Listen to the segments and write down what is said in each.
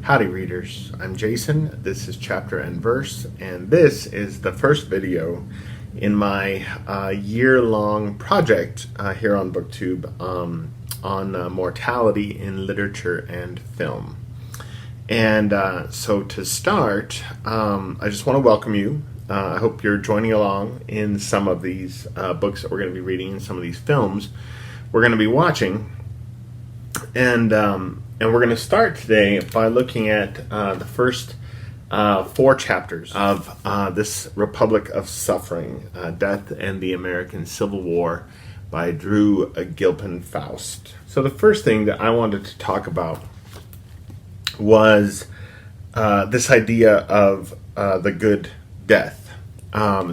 Howdy readers, I'm Jason, this is Chapter and Verse, and this is the first video in my year-long project here on BookTube on mortality in literature and film. And so to start, I just want to welcome you. I hope you're joining along in some of these books that we're going to be reading and some of these films we're going to be watching. And we're going to start today by looking at the first 4 chapters of this Republic of Suffering, Death and the American Civil War by Drew Gilpin Faust. So the first thing that I wanted to talk about was this idea of the good death.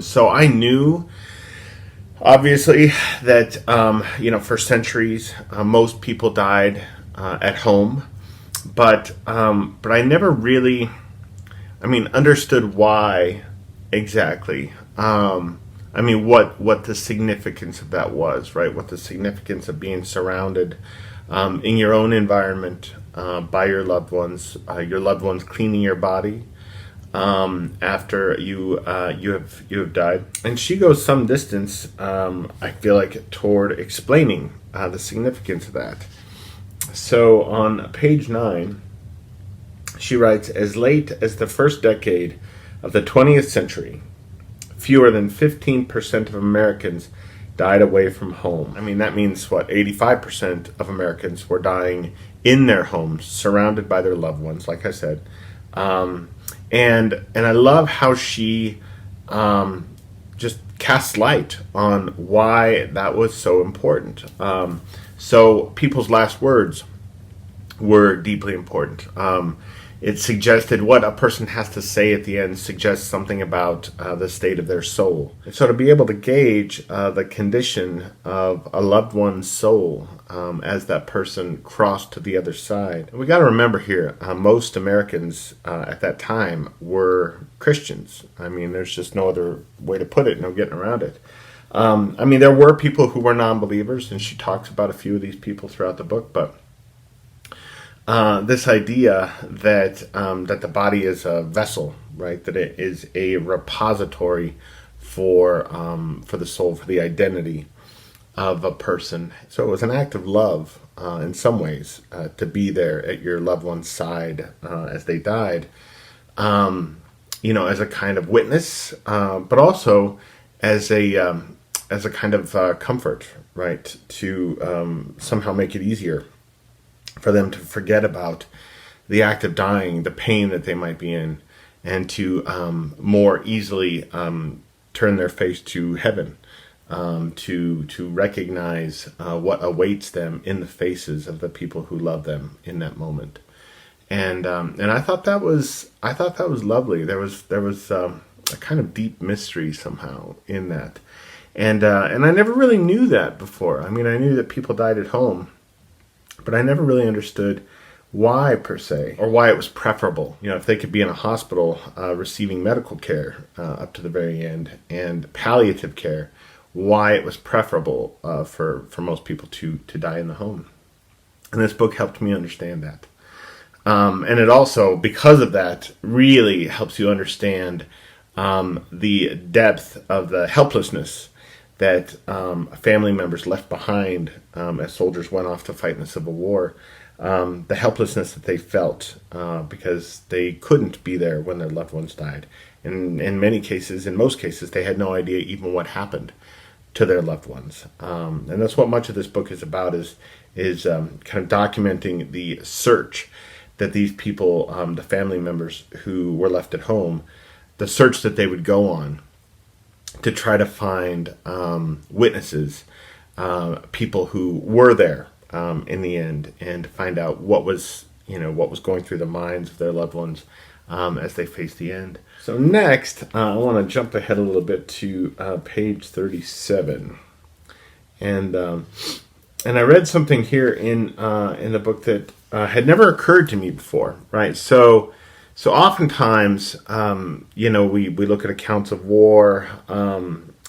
So I knew, obviously, that for centuries most people died at home, but I never really, understood why exactly. What the significance of that was, right? What the significance of being surrounded in your own environment by your loved ones cleaning your body after you have died. And she goes some distance, I feel like, toward explaining the significance of that. So on page 9, she writes, as late as the first decade of the 20th century, fewer than 15% of Americans died away from home. That means, 85% of Americans were dying in their homes, surrounded by their loved ones, like I said. And I love how she just casts light on why that was so important. So people's last words were deeply important. It suggested what a person has to say at the end suggests something about the state of their soul. And so to be able to gauge the condition of a loved one's soul as that person crossed to the other side. We got to remember here, most Americans at that time were Christians. There's just no other way to put it, no getting around it. There were people who were non-believers, and she talks about a few of these people throughout the book, but this idea that the body is a vessel, right? That it is a repository for the soul, for the identity of a person. So it was an act of love in some ways to be there at your loved one's side as they died, as a kind of witness, but also as a kind of comfort, right? To somehow make it easier for them to forget about the act of dying, the pain that they might be in, and to more easily turn their face to heaven, to recognize what awaits them in the faces of the people who love them in that moment. And I thought that was lovely. There was a kind of deep mystery somehow in that. And I never really knew that before. I knew that people died at home, but I never really understood why, per se, or why it was preferable. If they could be in a hospital receiving medical care up to the very end and palliative care, why it was preferable for most people to die in the home. And this book helped me understand that. And it also, because of that, really helps you understand the depth of the helplessness that family members left behind as soldiers went off to fight in the Civil War, the helplessness that they felt because they couldn't be there when their loved ones died. And in most cases, they had no idea even what happened to their loved ones. And that's what much of this book is about, is kind of documenting the search that these people, the family members who were left at home, the search that they would go on to try to find witnesses, people who were there in the end, and to find out what was going through the minds of their loved ones as they faced the end. So next, I want to jump ahead a little bit to page 37, and I read something here in the book that had never occurred to me before. Right, so oftentimes, we look at accounts of war,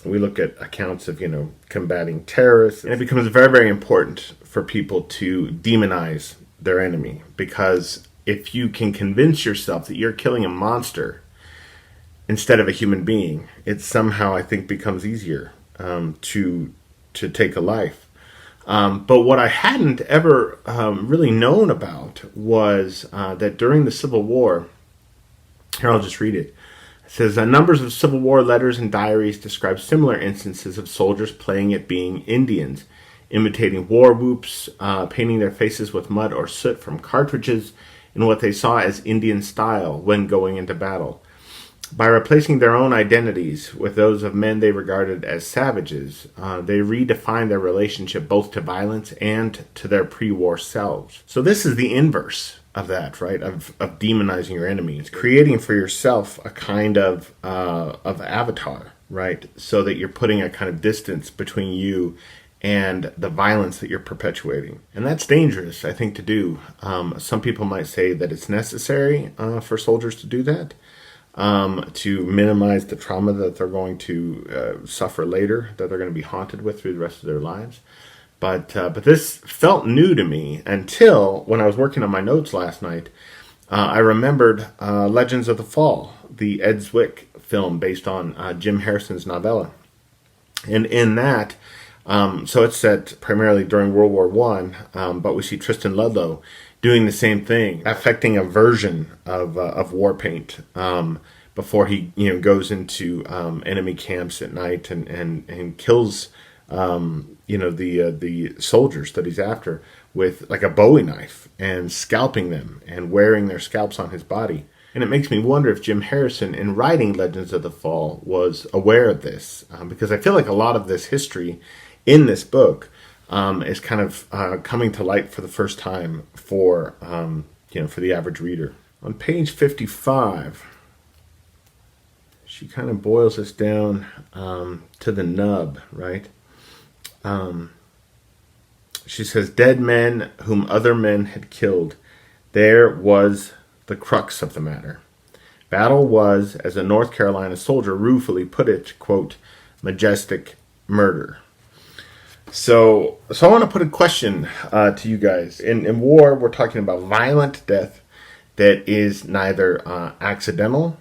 we look at accounts of, combating terrorists, and it becomes very, very important for people to demonize their enemy, because if you can convince yourself that you're killing a monster instead of a human being, it somehow, I think, becomes easier to take a life. But what I hadn't ever really known about was that during the Civil War, here I'll just read it. It says, numbers of Civil War letters and diaries describe similar instances of soldiers playing at being Indians, imitating war whoops, painting their faces with mud or soot from cartridges in what they saw as Indian style when going into battle. By replacing their own identities with those of men they regarded as savages, they redefined their relationship both to violence and to their pre-war selves. So this is the inverse of that, right? Of demonizing your enemies, creating for yourself a kind of avatar, right? So that you're putting a kind of distance between you and the violence that you're perpetuating. And that's dangerous, I think, to do. Some people might say that it's necessary for soldiers to do that, to minimize the trauma that they're going to suffer later, that they're going to be haunted with through the rest of their lives. But this felt new to me until when I was working on my notes last night. I remembered Legends of the Fall, the Ed Zwick film based on Jim Harrison's novella. And in that, so it's set primarily during World War One, but we see Tristan Ludlow doing the same thing, affecting a version of war paint before he goes into enemy camps at night and kills the soldiers that he's after with like a Bowie knife and scalping them and wearing their scalps on his body. And it makes me wonder if Jim Harrison, in writing Legends of the Fall, was aware of this, because I feel like a lot of this history in this book is kind of coming to light for the first time for the average reader. On page 55, she kind of boils us down to the nub, right? She says, dead men whom other men had killed. There was the crux of the matter. Battle was, as a North Carolina soldier ruefully put it, quote, majestic murder. So I want to put a question to you guys. In war, we're talking about violent death that is neither accidental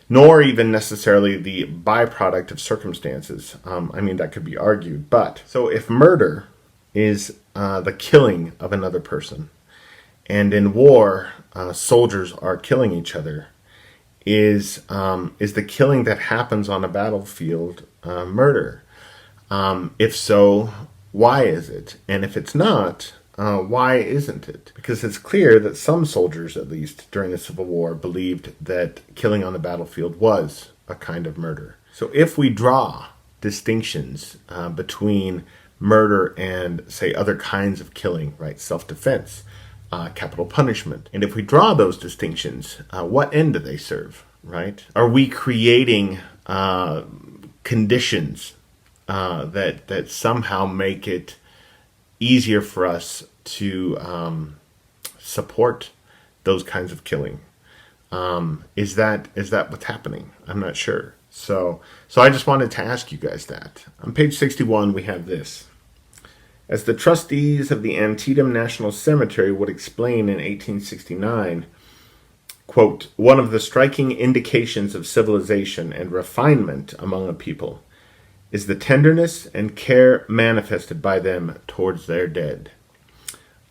nor even necessarily the byproduct of circumstances. That could be argued. But so if murder is the killing of another person, and in war, soldiers are killing each other, is the killing that happens on a battlefield murder? If so, why is it? And if it's not, why isn't it? Because it's clear that some soldiers, at least during the Civil War, believed that killing on the battlefield was a kind of murder. So if we draw distinctions between murder and, say, other kinds of killing, right, self-defense, capital punishment, and if we draw those distinctions, what end do they serve, right? Are we creating conditions that somehow make it easier for us to support those kinds of killing? Is that what's happening? I'm not sure. So I just wanted to ask you guys that. On page 61, we have this. As the trustees of the Antietam National Cemetery would explain in 1869, quote, one of the striking indications of civilization and refinement among a people is the tenderness and care manifested by them towards their dead.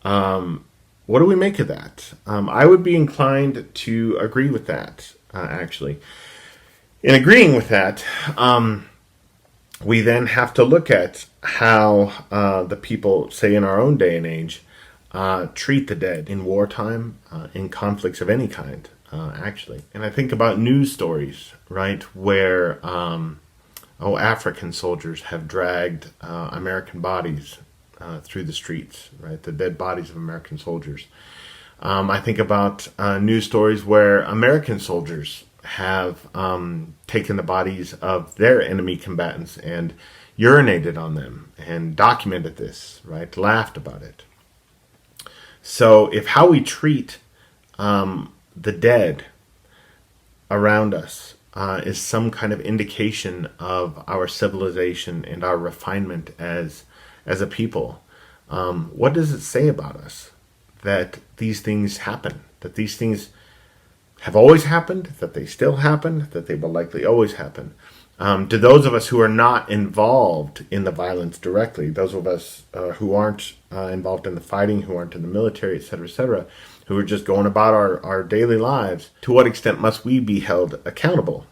What do we make of that? I would be inclined to agree with that, actually. In agreeing with that, we then have to look at how the people, say in our own day and age, treat the dead in wartime, in conflicts of any kind, actually. And I think about news stories, right, where African soldiers have dragged American bodies through the streets, right, the dead bodies of American soldiers. I think about news stories where American soldiers have taken the bodies of their enemy combatants and urinated on them and documented this, right, laughed about it. So if how we treat the dead around us is some kind of indication of our civilization and our refinement as a people, what does it say about us that these things happen, that these things have always happened, that they still happen, that they will likely always happen. To those of us who are not involved in the violence directly, those of us who aren't involved in the fighting, who aren't in the military, etc., who are just going about our daily lives, to what extent must we be held accountable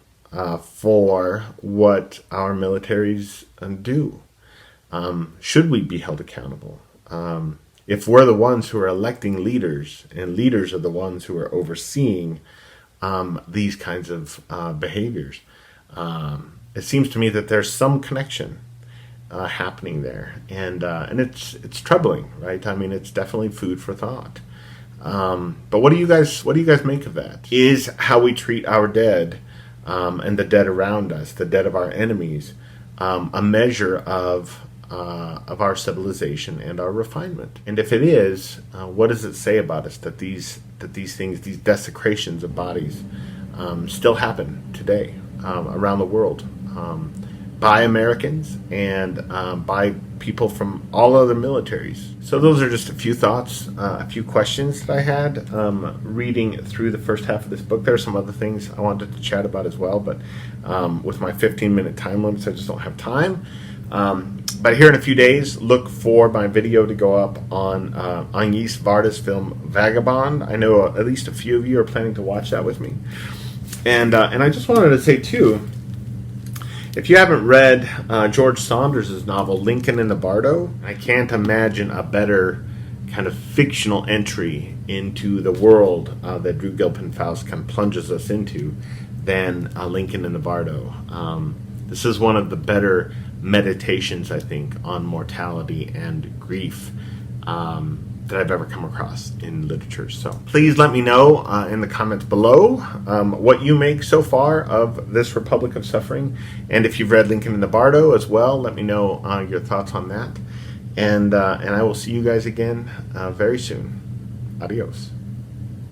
for what our militaries do? Should we be held accountable? If we're the ones who are electing leaders, and leaders are the ones who are overseeing these kinds of behaviors, it seems to me that there's some connection happening there, and it's troubling, right? I mean, it's definitely food for thought. But what do you guys make of that? Is how we treat our dead and the dead around us, the dead of our enemies, a measure of our civilization and our refinement? And if it is, what does it say about us that these things, these desecrations of bodies, still happen today around the world by Americans and by people from all other militaries? So those are just a few thoughts, a few questions that I had reading through the first half of this book. There are some other things I wanted to chat about as well, but with my 15-minute time limits, I just don't have time. But here in a few days, look for my video to go up on Agnes Varda's film Vagabond. I know at least a few of you are planning to watch that with me. And I just wanted to say, too, if you haven't read George Saunders' novel Lincoln in the Bardo, I can't imagine a better kind of fictional entry into the world that Drew Gilpin Faust kind of plunges us into than Lincoln in the Bardo. This is one of the better meditations, I think, on mortality and grief that I've ever come across in literature. So please let me know in the comments below what you make so far of this Republic of Suffering. And if you've read Lincoln in the Bardo as well, let me know your thoughts on that. And I will see you guys again very soon. Adios.